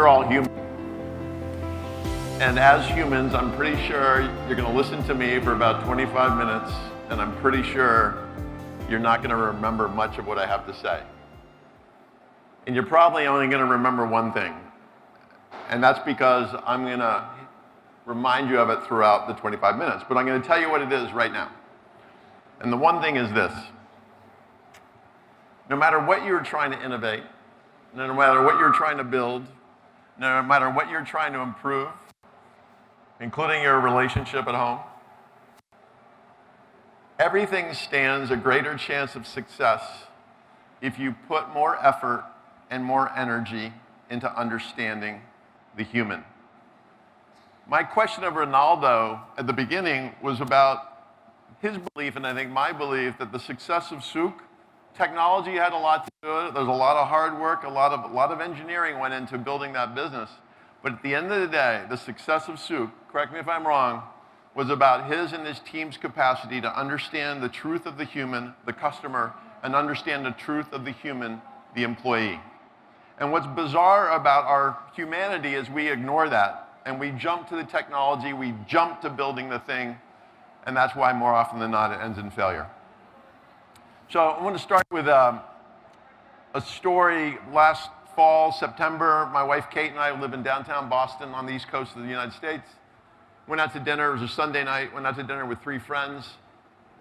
you're all human. And as humans, I'm pretty sure you're going to listen to me for about 25 minutes, and I'm pretty sure you're not going to remember much of what I have to say. And you're probably only going to remember one thing, and that's because I'm going to remind you of it throughout the 25 minutes, but I'm going to tell you what it is right now. And the one thing is this: no matter what you're trying to innovate, no matter what you're trying to build, no matter what you're trying to improve, including your relationship at home, everything stands a greater chance of success if you put more effort and more energy into understanding the human. My question of Ronaldo at the beginning was about his belief, and I think my belief, that the success of Souk, technology had a lot to do with it. There's a lot of hard work, a lot of engineering went into building that business. But at the end of the day, the success of Souk, correct me if I'm wrong, was about his and his team's capacity to understand the truth of the human, the customer, and understand the truth of the human, the employee. And what's bizarre about our humanity is we ignore that, and we jump to the technology, we jump to building the thing, and that's why more often than not it ends in failure. So I want to start with a story. Last fall, September, my wife Kate and I live in downtown Boston on the East Coast of the United States. Went out to dinner. It was a Sunday night. Went out to dinner with 3 friends.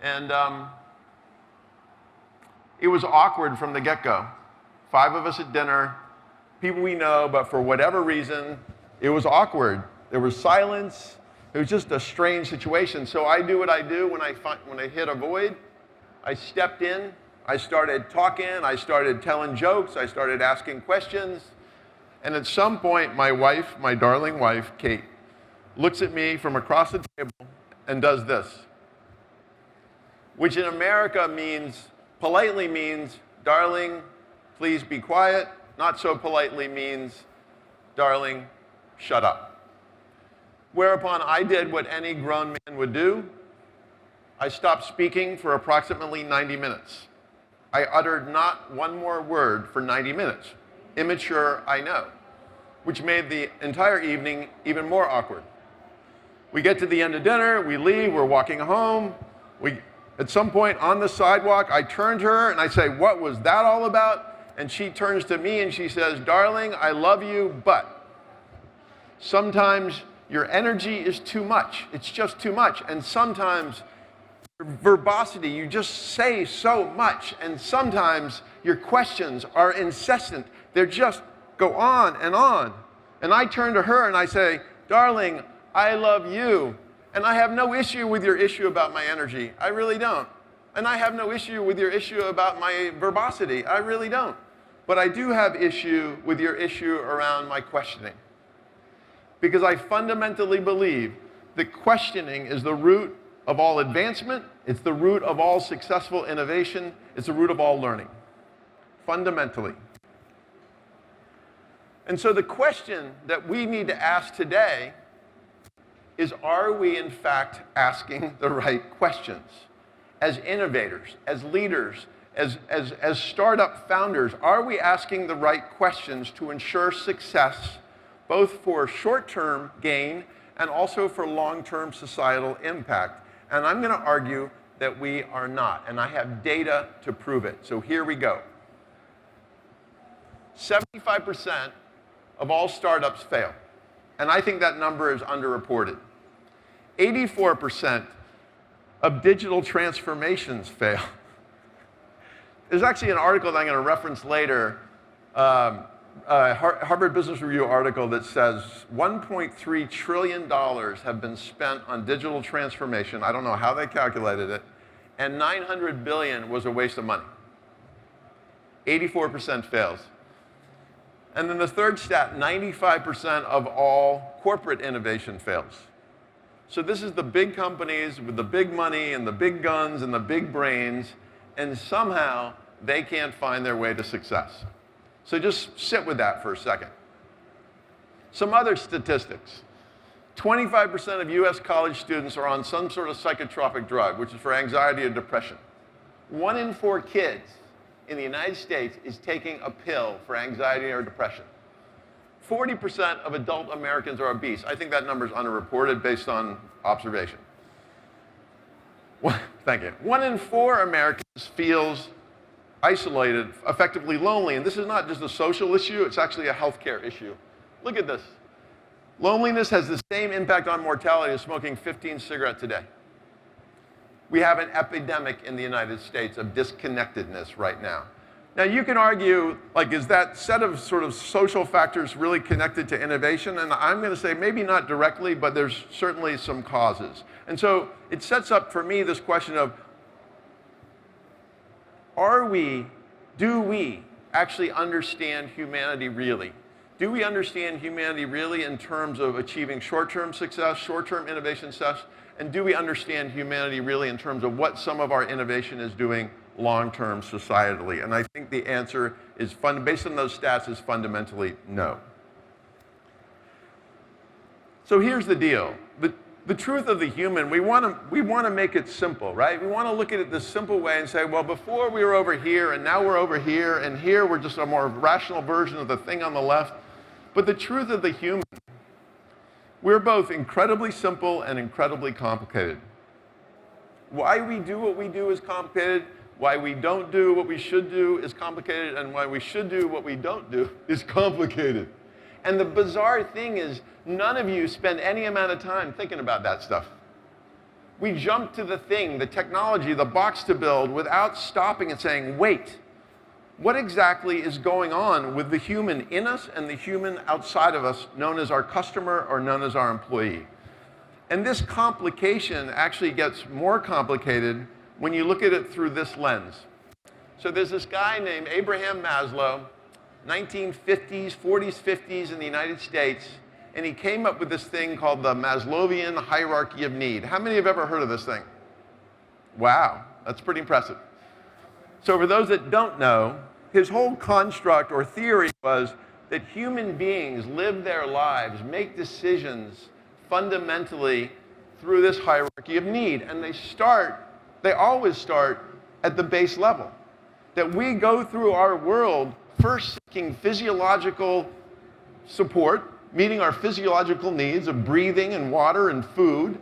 And it was awkward from the get-go. 5 of us at dinner, people we know, but for whatever reason, it was awkward. There was silence. It was just a strange situation. So I do what I do when I hit a void. I stepped in. I started talking, I started telling jokes, I started asking questions, and at some point, my wife, my darling wife, Kate, looks at me from across the table and does this, which in America politely means, darling, please be quiet, not so politely means, darling, shut up. Whereupon I did what any grown man would do. I stopped speaking for approximately 90 minutes. I uttered not one more word for 90 minutes. Immature, I know, which made the entire evening even more awkward. We get to the end of dinner, we leave, we're walking home. At some point on the sidewalk, I turn to her and I say, "What was that all about?" And she turns to me and she says, "Darling, I love you, but sometimes your energy is too much. It's just too much. And sometimes verbosity, you just say so much, and sometimes your questions are incessant. They just go on. And I turn to her and I say, "Darling, I love you, and I have no issue with your issue about my energy. I really don't. And I have no issue with your issue about my verbosity. I really don't. But I do have issue with your issue around my questioning. Because I fundamentally believe that questioning is the root of all advancement, it's the root of all successful innovation, it's the root of all learning, fundamentally." And so the question that we need to ask today is, are we in fact asking the right questions? As innovators, as leaders, as startup founders, are we asking the right questions to ensure success, both for short-term gain and also for long-term societal impact? And I'm going to argue that we are not, and I have data to prove it. So here we go. 75% of all startups fail, and I think that number is underreported. 84% of digital transformations fail. There's actually an article that I'm going to reference later, Harvard Business Review article that says $1.3 trillion have been spent on digital transformation. I don't know how they calculated it. And $900 billion was a waste of money. 84% fails. And then the third stat, 95% of all corporate innovation fails. So this is the big companies with the big money and the big guns and the big brains, and somehow they can't find their way to success. So just sit with that for a second. Some other statistics. 25% of US college students are on some sort of psychotropic drug, which is for anxiety or depression. 1 in 4 kids in the United States is taking a pill for anxiety or depression. 40% of adult Americans are obese. I think that number is underreported based on observation. Thank you. 1 in 4 Americans feels isolated, effectively lonely. And this is not just a social issue, it's actually a healthcare issue. Look at this. Loneliness has the same impact on mortality as smoking 15 cigarettes a day. We have an epidemic in the United States of disconnectedness right now. Now you can argue, like, is that set of sort of social factors really connected to innovation? And I'm going to say maybe not directly, but there's certainly some causes. And so it sets up for me this question of, do we actually understand humanity really? Do we understand humanity really in terms of achieving short-term success, short-term innovation success? And do we understand humanity really in terms of what some of our innovation is doing long-term societally? And I think the answer is, based on those stats, is fundamentally no. So here's the deal. The truth of the human, we want to make it simple, right? We want to look at it this simple way and say, well, before we were over here, and now we're over here, and here we're just a more rational version of the thing on the left. But the truth of the human, we're both incredibly simple and incredibly complicated. Why we do what we do is complicated. Why we don't do what we should do is complicated. And why we should do what we don't do is complicated. And the bizarre thing is, none of you spend any amount of time thinking about that stuff. We jump to the thing, the technology, the box to build, without stopping and saying, wait, what exactly is going on with the human in us and the human outside of us, known as our customer or known as our employee? And this complication actually gets more complicated when you look at it through this lens. So there's this guy named Abraham Maslow, 1950s, 40s, 50s in the United States, and he came up with this thing called the Maslowian hierarchy of need. How many have ever heard of this thing? Wow, that's pretty impressive. So for those that don't know, his whole construct or theory was that human beings live their lives, make decisions fundamentally through this hierarchy of need. And they always start at the base level. That we go through our world first seeking physiological support, meeting our physiological needs of breathing and water and food.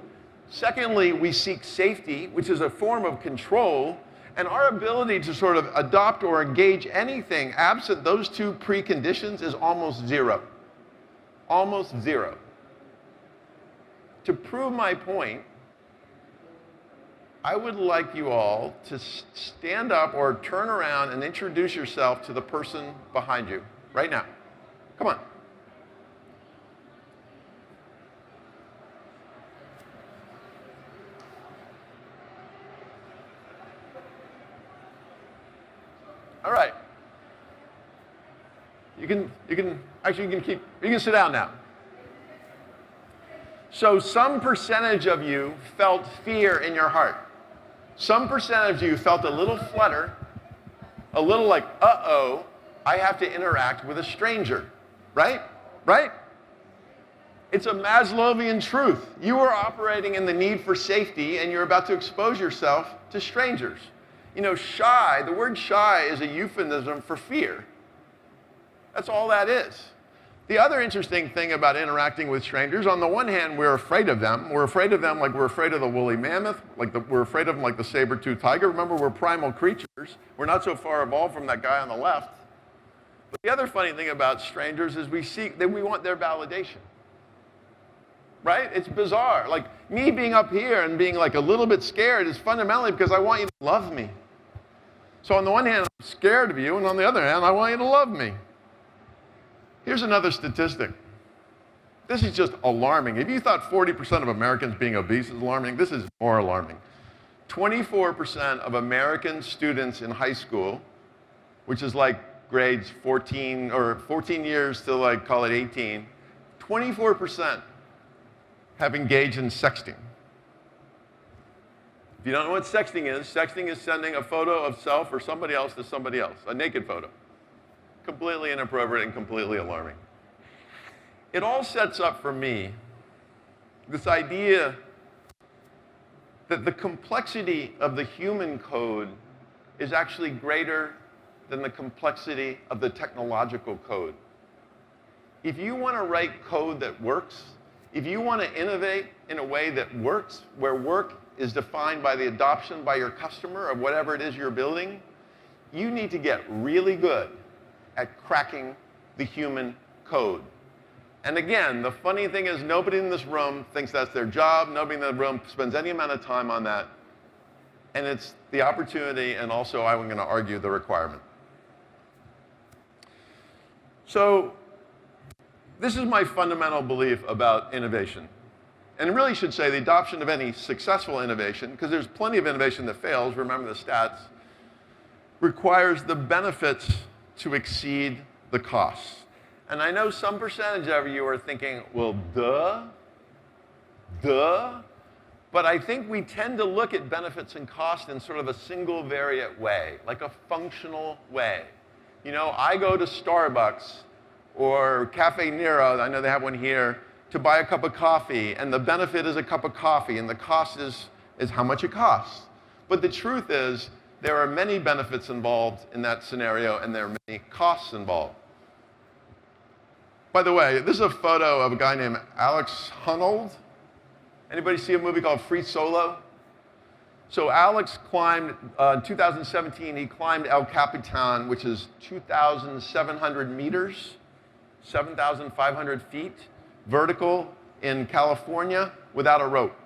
Secondly, we seek safety, which is a form of control. And our ability to sort of adopt or engage anything absent those two preconditions is almost zero. Almost zero. To prove my point, I would like you all to stand up or turn around and introduce yourself to the person behind you right now. Come on. All right. You can sit down now. So some percentage of you felt fear in your heart. Some percentage of you felt a little flutter, a little like, uh-oh, I have to interact with a stranger, right? Right? It's a Maslowian truth. You are operating in the need for safety, and you're about to expose yourself to strangers. You know, shy, the word shy is a euphemism for fear. That's all that is. The other interesting thing about interacting with strangers, on the one hand, we're afraid of them. We're afraid of them like we're afraid of the woolly mammoth, we're afraid of them like the saber-toothed tiger. Remember, we're primal creatures. We're not so far evolved from that guy on the left. But the other funny thing about strangers is we want their validation. Right? It's bizarre. Like, me being up here and being like a little bit scared is fundamentally because I want you to love me. So on the one hand, I'm scared of you, and on the other hand, I want you to love me. Here's another statistic. This is just alarming. If you thought 40% of Americans being obese is alarming, this is more alarming. 24% of American students in high school, which is like grades 14 years to like call it 18, 24% have engaged in sexting. If you don't know what sexting is sending a photo of self or somebody else to somebody else, a naked photo. Completely inappropriate and completely alarming. It all sets up for me this idea that the complexity of the human code is actually greater than the complexity of the technological code. If you want to write code that works, if you want to innovate in a way that works, where work is defined by the adoption by your customer of whatever it is you're building, you need to get really good at cracking the human code. And again, the funny thing is nobody in this room thinks that's their job. Nobody in the room spends any amount of time on that. And it's the opportunity, and also I'm going to argue the requirement. So this is my fundamental belief about innovation. And really should say the adoption of any successful innovation, because there's plenty of innovation that fails, remember the stats, requires the benefits to exceed the costs. And I know some percentage of you are thinking, well, duh. But I think we tend to look at benefits and cost in sort of a single-variate way, like a functional way. You know, I go to Starbucks or Cafe Nero, I know they have one here, to buy a cup of coffee, and the benefit is a cup of coffee, and the cost is how much it costs. But the truth is, there are many benefits involved in that scenario, and there are many costs involved. By the way, this is a photo of a guy named Alex Honnold. Anybody see a movie called Free Solo? So Alex climbed, in 2017, he climbed El Capitan, which is 2,700 meters, 7,500 feet, vertical in California without a rope.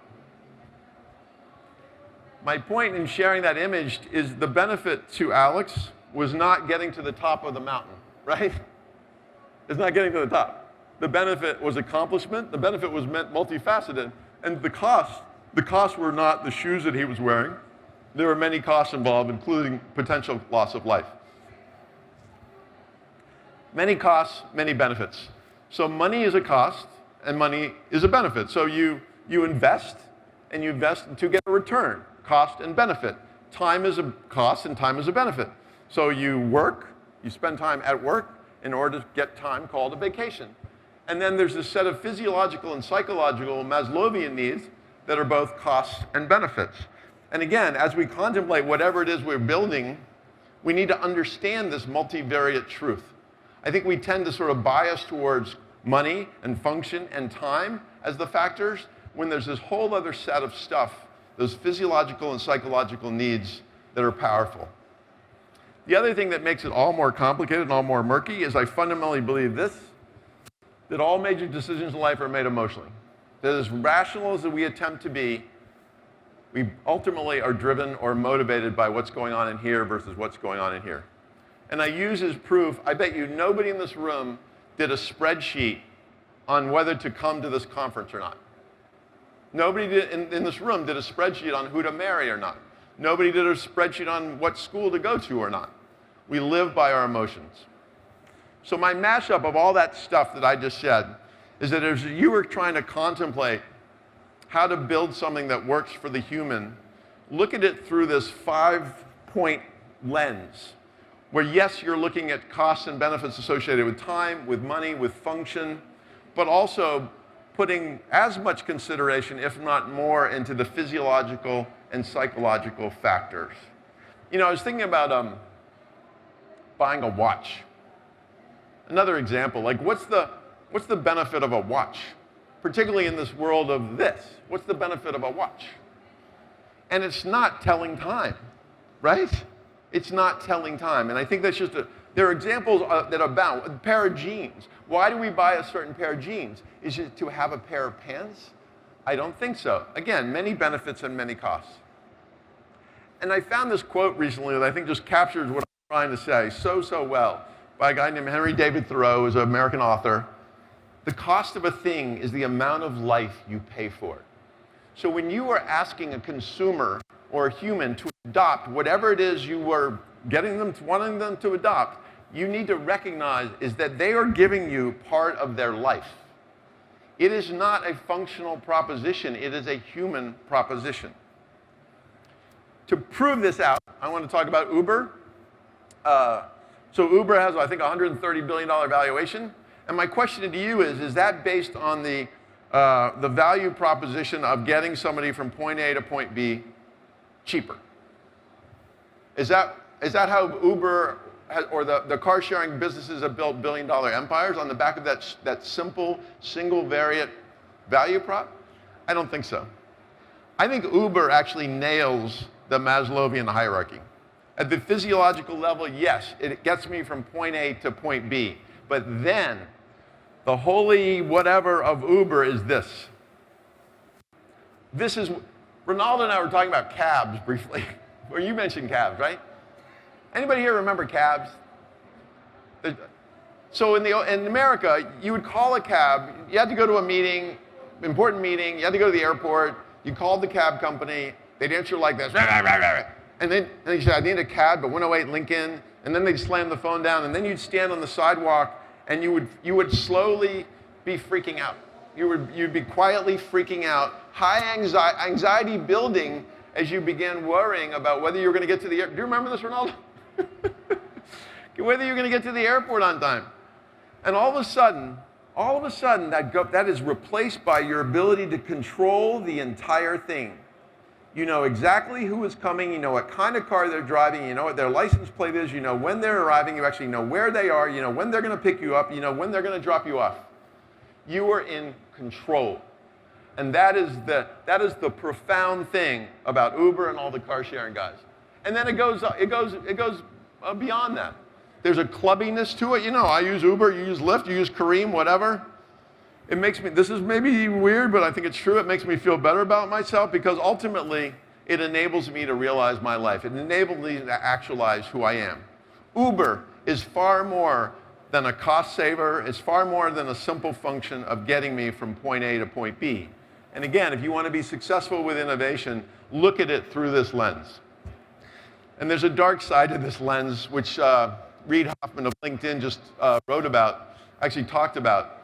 My point in sharing that image is the benefit to Alex was not getting to the top of the mountain, right? It's not getting to the top. The benefit was accomplishment. The benefit was multifaceted. And the costs were not the shoes that he was wearing. There were many costs involved, including potential loss of life. Many costs, many benefits. So money is a cost, and money is a benefit. So you invest, and you invest to get a return, cost and benefit. Time is a cost, and time is a benefit. So you work, you spend time at work in order to get time called a vacation. And then there's a set of physiological and psychological Maslowian needs that are both costs and benefits. And again, as we contemplate whatever it is we're building, we need to understand this multivariate truth. I think we tend to sort of bias towards money and function and time as the factors, when there's this whole other set of stuff, those physiological and psychological needs that are powerful. The other thing that makes it all more complicated and all more murky is I fundamentally believe this, that all major decisions in life are made emotionally. That as rational as we attempt to be, we ultimately are driven or motivated by what's going on in here versus what's going on in here. And I use as proof, I bet you nobody in this room did a spreadsheet on whether to come to this conference or not. Nobody in this room did a spreadsheet on who to marry or not. Nobody did a spreadsheet on what school to go to or not. We live by our emotions. So my mashup of all that stuff that I just said is that as you were trying to contemplate how to build something that works for the human, look at it through this 5-point lens, where yes, you're looking at costs and benefits associated with time, with money, with function, but also putting as much consideration, if not more, into the physiological and psychological factors. You know, I was thinking about buying a watch. Another example, like what's the benefit of a watch? Particularly in this world of this, what's the benefit of a watch? And it's not telling time, right? It's not telling time. And I think that's just there are examples that abound. A pair of jeans. Why do we buy a certain pair of jeans? Is it to have a pair of pants? I don't think so. Again, many benefits and many costs. And I found this quote recently that I think just captures what I'm trying to say so well by a guy named Henry David Thoreau, who's an American author. The cost of a thing is the amount of life you pay for it. So when you are asking a consumer or a human to adopt whatever it is you were wanting them to adopt, you need to recognize is that they are giving you part of their life. It is not a functional proposition, it is a human proposition. To prove this out, I want to talk about Uber. So Uber has, I think, a $130 billion valuation. And my question to you is that based on the value proposition of getting somebody from point A to point B cheaper? Is that how Uber or the car-sharing businesses have built billion-dollar empires on the back of that simple, single-variant value prop? I don't think so. I think Uber actually nails the Maslowian hierarchy. At the physiological level, yes, it gets me from point A to point B. But then, the holy whatever of Uber is this. This is, Ronaldo and I were talking about cabs briefly. Or you mentioned cabs, right? Anybody here remember cabs? So in America, you would call a cab, you had to go to a meeting, important meeting, you had to go to the airport, you called the cab company, they'd answer like this, and then you said, I need a cab, but 108 Lincoln, and then they'd slam the phone down, and then you'd stand on the sidewalk, and you would slowly be freaking out. You'd be quietly freaking out, high anxiety building as you began worrying about whether you were going to get to the airport. Do you remember this, Ronaldo? Whether you're going to get to the airport on time. And all of a sudden, that is replaced by your ability to control the entire thing. You know exactly who is coming, you know what kind of car they're driving, you know what their license plate is, you know when they're arriving, you actually know where they are, you know when they're going to pick you up, you know when they're going to drop you off. You are in control. And that is the profound thing about Uber and all the car sharing guys. And then it goes beyond that. There's a clubbiness to it. You know, I use Uber, you use Lyft, you use Kareem, whatever. It makes me, this is maybe weird, but I think it's true. It makes me feel better about myself because ultimately it enables me to realize my life. It enables me to actualize who I am. Uber is far more than a cost saver. It's far more than a simple function of getting me from point A to point B. And again, if you want to be successful with innovation, look at it through this lens. And there's a dark side to this lens, which Reid Hoffman of LinkedIn just wrote about, actually talked about.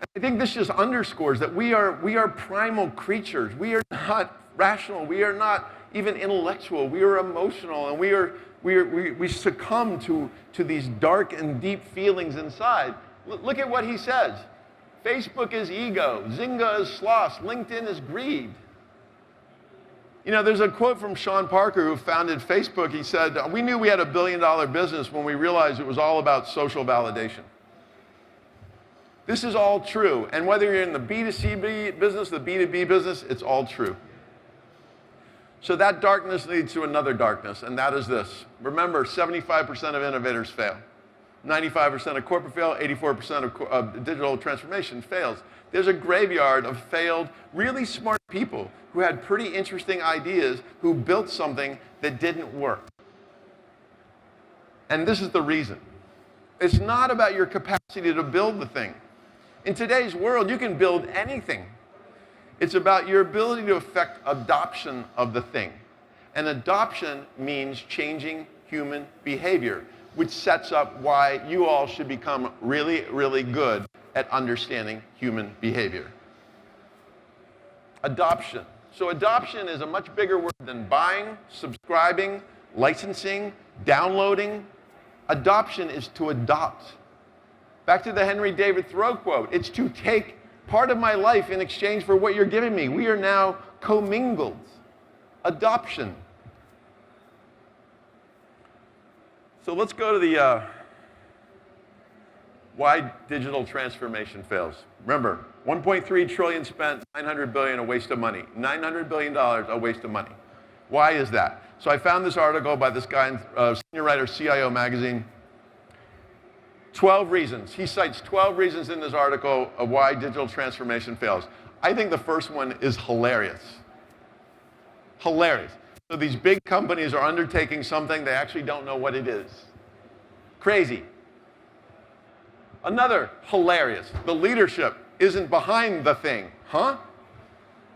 And I think this just underscores that we are primal creatures. We are not rational. We are not even intellectual. We are emotional, and we succumb to these dark and deep feelings inside. Look at what he says. Facebook is ego, Zynga is sloth, LinkedIn is greed. You know, there's a quote from Sean Parker, who founded Facebook. He said, we knew we had $1 billion business when we realized it was all about social validation. This is all true. And whether you're in the B2C business, the B2B business, it's all true. So that darkness leads to another darkness, and that is this. Remember, 75% of innovators fail. 95% of corporate fail, 84% of digital transformation fails. There's a graveyard of failed, really smart people who had pretty interesting ideas, who built something that didn't work. And this is the reason. It's not about your capacity to build the thing. In today's world, you can build anything. It's about your ability to affect adoption of the thing. And adoption means changing human behavior, which sets up why you all should become really, really good at understanding human behavior. Adoption. So adoption is a much bigger word than buying, subscribing, licensing, downloading. Adoption is to adopt. Back to the Henry David Thoreau quote, it's to take part of my life in exchange for what you're giving me. We are now commingled. Adoption. So let's go to the why digital transformation fails. Remember, 1.3 trillion spent, 900 billion a waste of money. $900 billion a waste of money. Why is that? So I found this article by this guy, senior writer, CIO magazine. 12 reasons. He cites 12 reasons in this article of why digital transformation fails. I think the first one is hilarious. Hilarious. So these big companies are undertaking something they actually don't know what it is. Crazy. Another, hilarious. The leadership isn't behind the thing. Huh?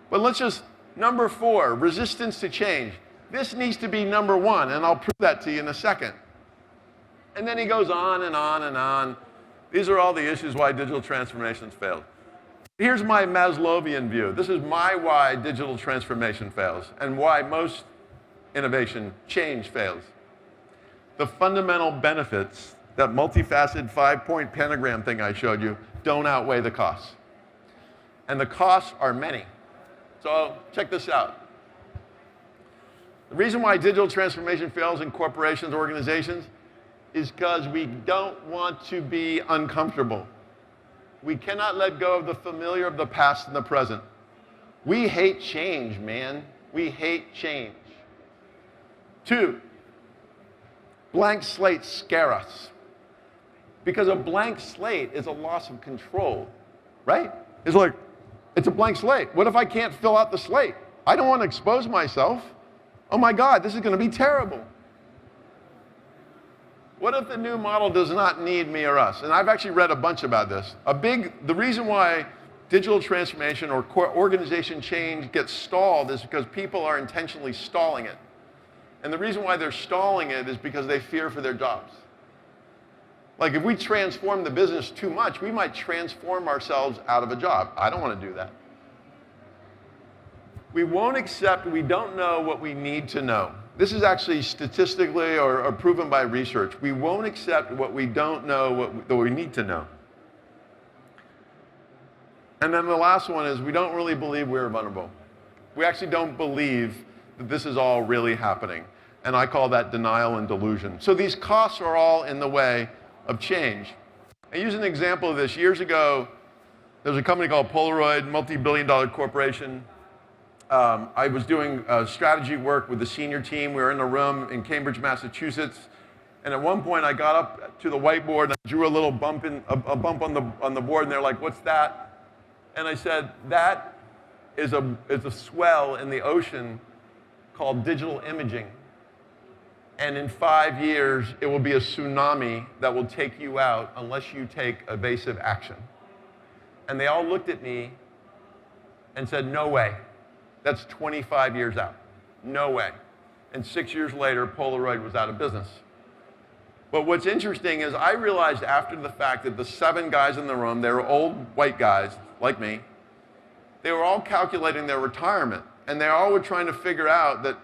But let's just, number 4, resistance to change. This needs to be number 1, and I'll prove that to you in a second. And then he goes on and on and on. These are all the issues why digital transformations failed. Here's my Maslowian view. This is my why digital transformation fails and why most innovation change fails. The fundamental benefits, that multifaceted 5-point pentagram thing I showed you, don't outweigh the costs. And the costs are many. So check this out. The reason why digital transformation fails in corporations, organizations, is because we don't want to be uncomfortable. We cannot let go of the familiar of the past and the present. We hate change, man. We hate change. 2, blank slates scare us. Because a blank slate is a loss of control, right? It's like, it's a blank slate. What if I can't fill out the slate? I don't want to expose myself. Oh my God, this is going to be terrible. What if the new model does not need me or us? And I've actually read a bunch about this. The reason why digital transformation or organization change gets stalled is because people are intentionally stalling it. And the reason why they're stalling it is because they fear for their jobs. Like if we transform the business too much, we might transform ourselves out of a job. I don't want to do that. We won't accept we don't know what we need to know. This is actually statistically or proven by research. We won't accept what we don't know, what we need to know. And then the last one is we don't really believe we're vulnerable. We actually don't believe that this is all really happening. And I call that denial and delusion. So these costs are all in the way of change. I use an example of this. Years ago, there was a company called Polaroid, multi-billion-dollar corporation. I was doing strategy work with the senior team. We were in a room in Cambridge, Massachusetts. And at one point, I got up to the whiteboard and I drew a little bump on the board, and they're like, "What's that?" And I said, "That is a swell in the ocean called digital imaging. And in 5 years, it will be a tsunami that will take you out unless you take evasive action." And they all looked at me and said, "No way. That's 25 years out. No way." And 6 years later, Polaroid was out of business. But what's interesting is I realized after the fact that the 7 guys in the room, they were old white guys like me, they were all calculating their retirement. And they all were trying to figure out that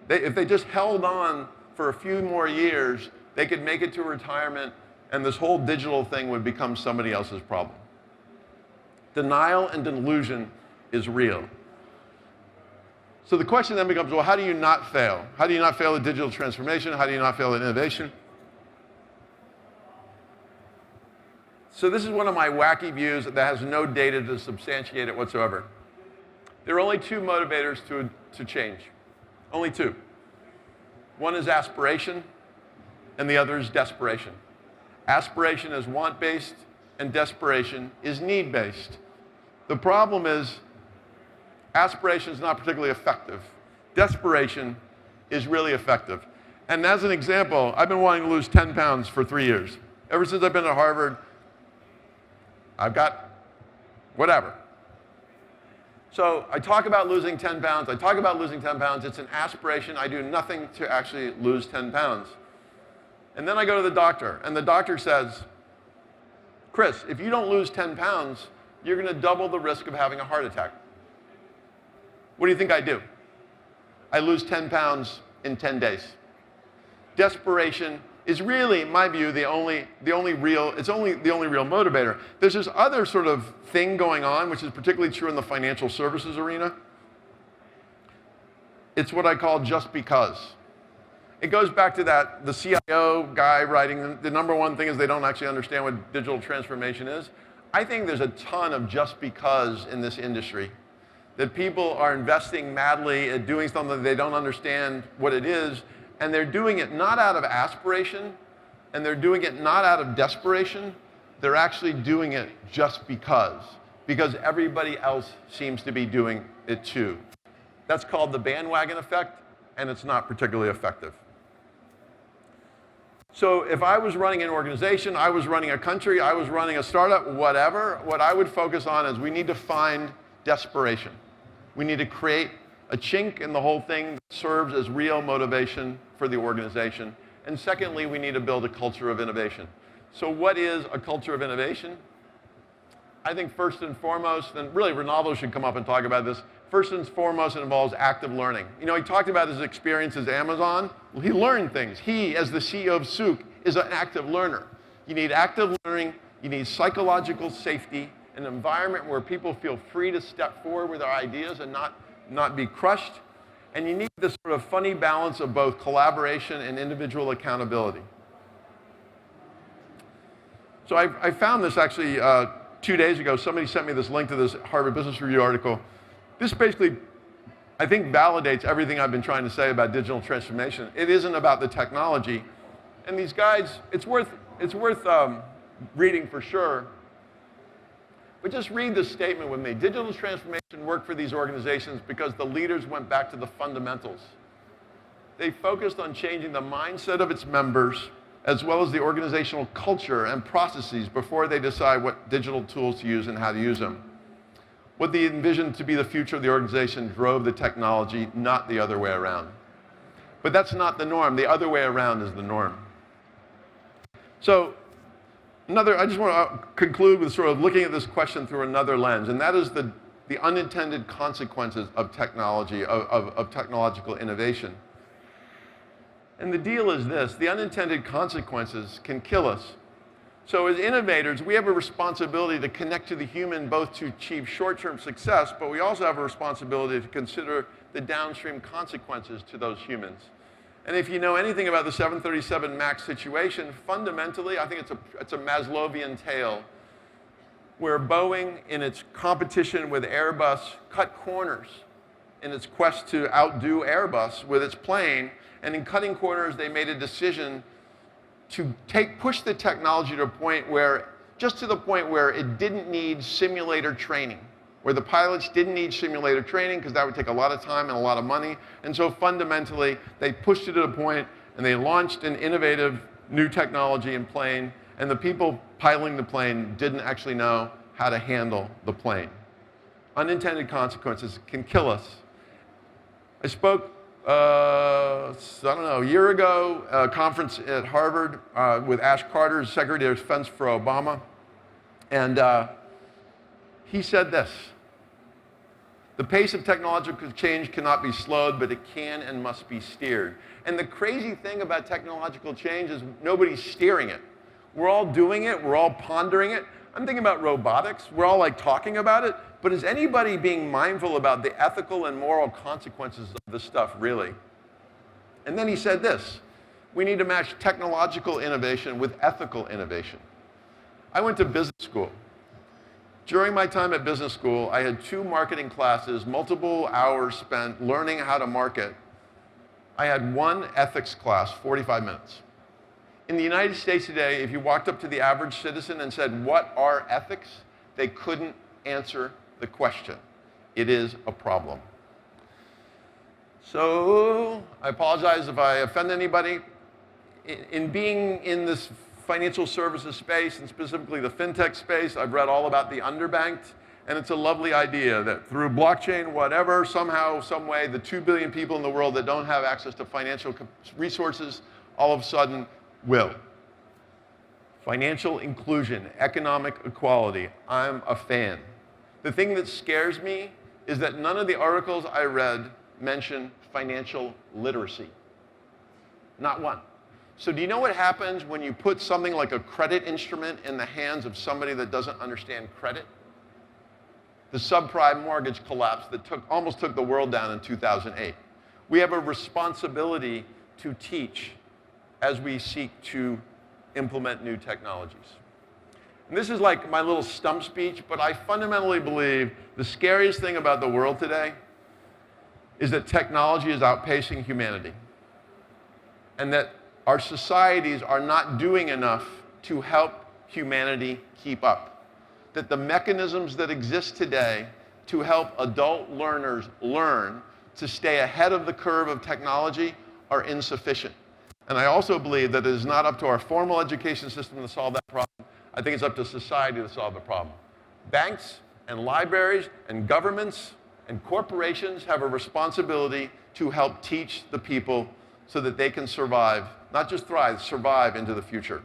if they just held on for a few more years, they could make it to retirement, and this whole digital thing would become somebody else's problem. Denial and delusion is real. So the question then becomes, well, how do you not fail? How do you not fail at digital transformation? How do you not fail at innovation? So this is one of my wacky views that has no data to substantiate it whatsoever. There are only 2 motivators to change. Only 2. One is aspiration, and the other is desperation. Aspiration is want-based, and desperation is need-based. The problem is aspiration is not particularly effective. Desperation is really effective. And as an example, I've been wanting to lose 10 pounds for 3 years. Ever since I've been at Harvard, I've got whatever. So I talk about losing 10 pounds. It's an aspiration. I do nothing to actually lose 10 pounds. And then I go to the doctor, and the doctor says, "Chris, if you don't lose 10 pounds, you're going to double the risk of having a heart attack." What do you think I do? I lose 10 pounds in 10 days. Desperation is really, in my view, the only real motivator. There's this other sort of thing going on, which is particularly true in the financial services arena. It's what I call just because. It goes back to the CIO guy writing, the number one thing is they don't actually understand what digital transformation is. I think there's a ton of just because in this industry. That people are investing madly at doing something they don't understand what it is, and they're doing it not out of aspiration, and they're doing it not out of desperation. They're actually doing it just because everybody else seems to be doing it too. That's called the bandwagon effect, and it's not particularly effective. So if I was running an organization, I was running a country, I was running a startup, whatever, what I would focus on is we need to find desperation. We need to create a chink in the whole thing that serves as real motivation for the organization. And secondly, we need to build a culture of innovation. So what is a culture of innovation? I think first and foremost, and really Ronaldo should come up and talk about this, first and foremost it involves active learning. You know, he talked about his experience as Amazon. Well, he learned things. He, as the CEO of Souk, is an active learner. You need active learning, you need psychological safety, an environment where people feel free to step forward with their ideas and not be crushed. And you need this sort of funny balance of both collaboration and individual accountability. So I found this actually 2 days ago. Somebody sent me this link to this Harvard Business Review article. This basically, I think, validates everything I've been trying to say about digital transformation. It isn't about the technology. And these guys, it's worth reading for sure. But just read this statement with me. Digital transformation worked for these organizations because the leaders went back to the fundamentals. They focused on changing the mindset of its members, as well as the organizational culture and processes before they decide what digital tools to use and how to use them. What they envisioned to be the future of the organization drove the technology, not the other way around. But that's not the norm. The other way around is the norm. So, I just want to conclude with sort of looking at this question through another lens, and that is the unintended consequences of technology, of technological innovation. And the deal is this: the unintended consequences can kill us. So as innovators, we have a responsibility to connect to the human both to achieve short-term success, but we also have a responsibility to consider the downstream consequences to those humans. And if you know anything about the 737 MAX situation, fundamentally, I think it's a Maslowian tale where Boeing, in its competition with Airbus, cut corners in its quest to outdo Airbus with its plane. And in cutting corners, they made a decision to push the technology to a point where, just to the point where it didn't need simulator training, where the pilots didn't need simulator training because that would take a lot of time and a lot of money. And so fundamentally, they pushed it to a point and they launched an innovative new technology in plane, and the people piloting the plane didn't actually know how to handle the plane. Unintended consequences can kill us. I spoke a year ago, a conference at Harvard with Ash Carter, Secretary of Defense for Obama. And he said this: the pace of technological change cannot be slowed, but it can and must be steered. And the crazy thing about technological change is nobody's steering it. We're all doing it, we're all pondering it. I'm thinking about robotics, we're all like talking about it, but is anybody being mindful about the ethical and moral consequences of this stuff, really? And then he said this: we need to match technological innovation with ethical innovation. I went to business school. During my time at business school, I had 2 marketing classes, multiple hours spent learning how to market. I had 1 ethics class, 45 minutes. In the United States today, if you walked up to the average citizen and said, "What are ethics?" they couldn't answer the question. It is a problem. So I apologize if I offend anybody. In being in this financial services space, and specifically the fintech space, I've read all about the underbanked, and it's a lovely idea that through blockchain, whatever, somehow, some way, the 2 billion people in the world that don't have access to financial resources all of a sudden will. Financial inclusion, economic equality, I'm a fan. The thing that scares me is that none of the articles I read mention financial literacy. Not one. So do you know what happens when you put something like a credit instrument in the hands of somebody that doesn't understand credit? The subprime mortgage collapse that almost took the world down in 2008. We have a responsibility to teach as we seek to implement new technologies. And this is like my little stump speech, but I fundamentally believe the scariest thing about the world today is that technology is outpacing humanity, and that our societies are not doing enough to help humanity keep up. That the mechanisms that exist today to help adult learners learn to stay ahead of the curve of technology are insufficient. And I also believe that it is not up to our formal education system to solve that problem. I think it's up to society to solve the problem. Banks and libraries and governments and corporations have a responsibility to help teach the people so that they can survive, not just thrive, survive into the future.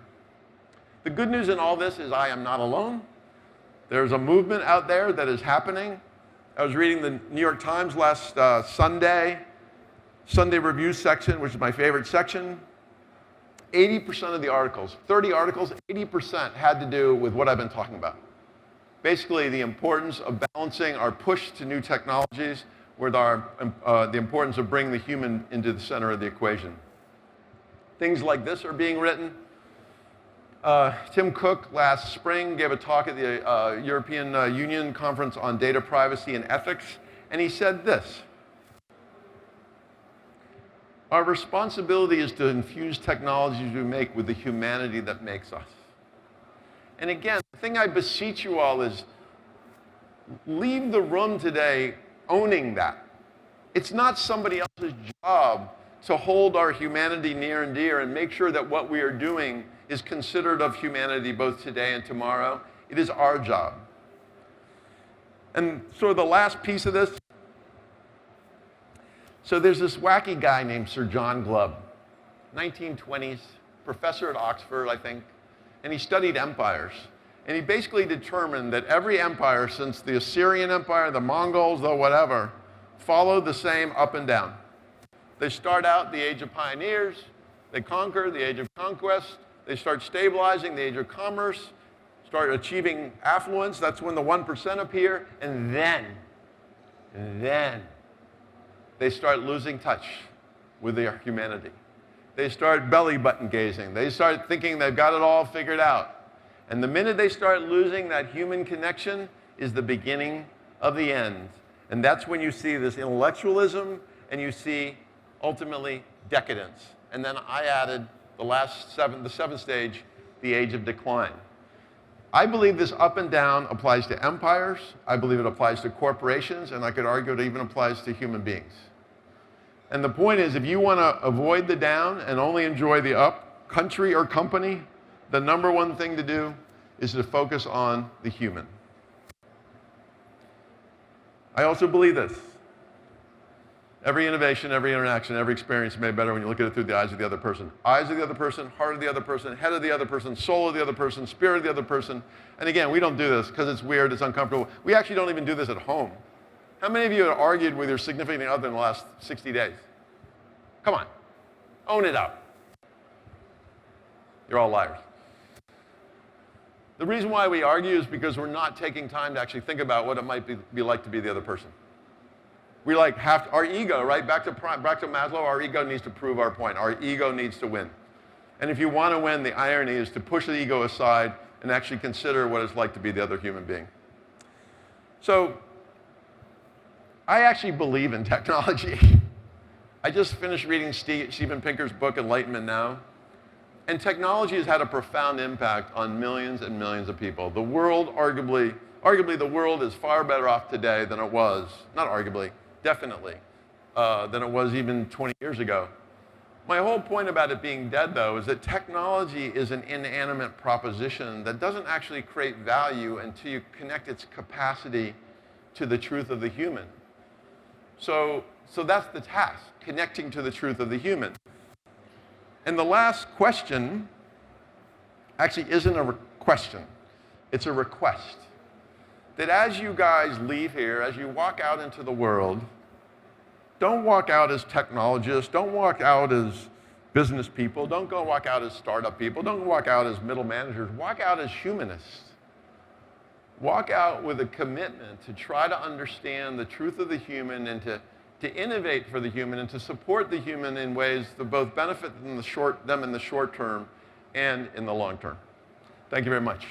The good news in all this is I am not alone. There's a movement out there that is happening. I was reading the New York Times last Sunday review section, which is my favorite section. 80% of the articles, 30 articles, 80% had to do with what I've been talking about. Basically, the importance of balancing our push to new technologies with the importance of bringing the human into the center of the equation. Things like this are being written. Tim Cook last spring gave a talk at the European Union Conference on Data Privacy and Ethics, and he said this: our responsibility is to infuse technologies we make with the humanity that makes us. And again, the thing I beseech you all is leave the room today owning that. It's not somebody else's job to hold our humanity near and dear and make sure that what we are doing is considered of humanity both today and tomorrow. It is our job. And sort of the last piece of this, so there's this wacky guy named Sir John Glubb, 1920s, professor at Oxford, I think, and he studied empires. And he basically determined that every empire since the Assyrian Empire, the Mongols, the whatever, followed the same up and down. They start out the age of pioneers, they conquer the age of conquest, they start stabilizing the age of commerce, start achieving affluence, that's when the 1% appear, and then they start losing touch with their humanity. They start belly button gazing. They start thinking they've got it all figured out. And the minute they start losing that human connection is the beginning of the end. And that's when you see this intellectualism and you see ultimately decadence. And then I added the seventh stage, the age of decline. I believe this up and down applies to empires. I believe it applies to corporations, and I could argue it even applies to human beings. And the point is, if you want to avoid the down and only enjoy the up, country or company, the number one thing to do is to focus on the human. I also believe this. Every innovation, every interaction, every experience is made better when you look at it through the eyes of the other person. Eyes of the other person, heart of the other person, head of the other person, soul of the other person, spirit of the other person. And again, we don't do this because it's weird, it's uncomfortable. We actually don't even do this at home. How many of you have argued with your significant other in the last 60 days? Come on, own it up. You're all liars. The reason why we argue is because we're not taking time to actually think about what it might be like to be the other person. We our ego, right? Back to Maslow, our ego needs to prove our point. Our ego needs to win. And if you want to win, the irony is to push the ego aside and actually consider what it's like to be the other human being. So, I actually believe in technology. I just finished reading Steven Pinker's book, Enlightenment Now. And technology has had a profound impact on millions and millions of people. The world, arguably the world is far better off today than it was, not arguably, definitely, than it was even 20 years ago. My whole point about it being dead, though, is that technology is an inanimate proposition that doesn't actually create value until you connect its capacity to the truth of the human. So that's the task, connecting to the truth of the human. And the last question actually isn't a question, it's a request. That as you guys leave here, as you walk out into the world, don't walk out as technologists, don't walk out as business people, don't go walk out as startup people, don't walk out as middle managers, walk out as humanists. Walk out with a commitment to try to understand the truth of the human and to innovate for the human and to support the human in ways that both benefit them in the short term and in the long term. Thank you very much.